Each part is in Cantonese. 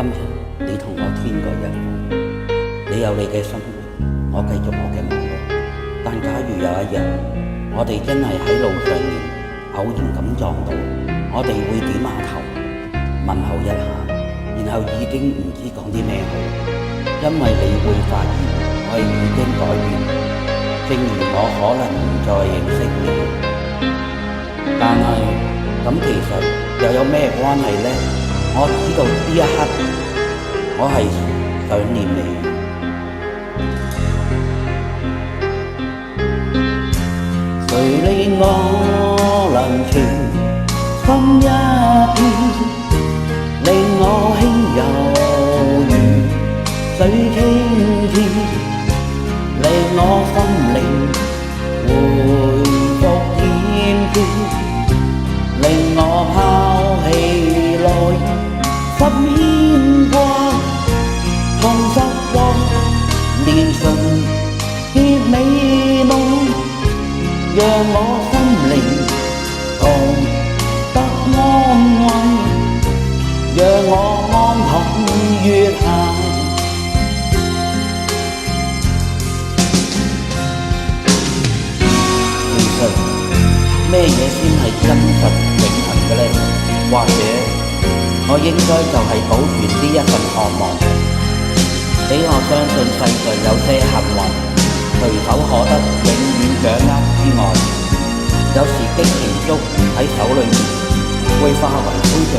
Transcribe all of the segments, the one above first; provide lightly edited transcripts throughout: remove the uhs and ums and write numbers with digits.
今日你同我天各一方，你有你嘅生活，我繼續我嘅忙碌。但假如有一日，我哋真係喺路上面偶然咁撞到，我哋會點下頭，問候一下，然後已經唔知講啲咩好，因為你會發現我已經改變，正如我可能唔再認識你，但係咁其實又有咩關係呢？我知道呢一刻我係想念你。誰令我能全心一片，令我輕柔如水清天，令我心靈回復天天，令我拋棄來十牽掛，重拾往年純潔美夢，讓我心靈同得安慰，讓我安躺月下。其實咩嘢先係真實永恆嘅呢？或者我應該就係保存呢一份渴望，俾我相信世上有些幸運隨手可得，永遠掌握之外，有時激情捉喺手裏面，會化為灰燼，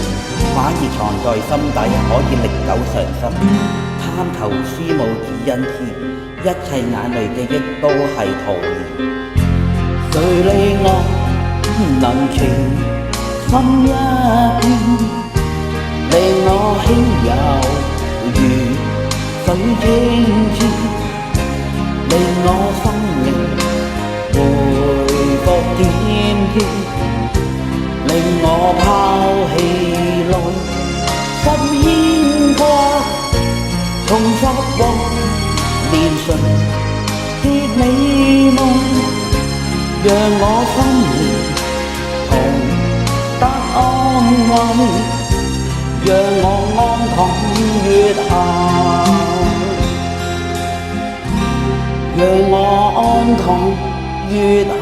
反而藏在心底，可以歷久常新。貪求思慕只因天，一切眼淚記憶都係徒然。誰令我能全心一片，令我輕柔如水清澈，令我心靈回復天天，令我拋棄來十牽掛，重拾往年純潔美夢，讓我心靈同得安慰，讓我安躺月下，讓我安躺月下。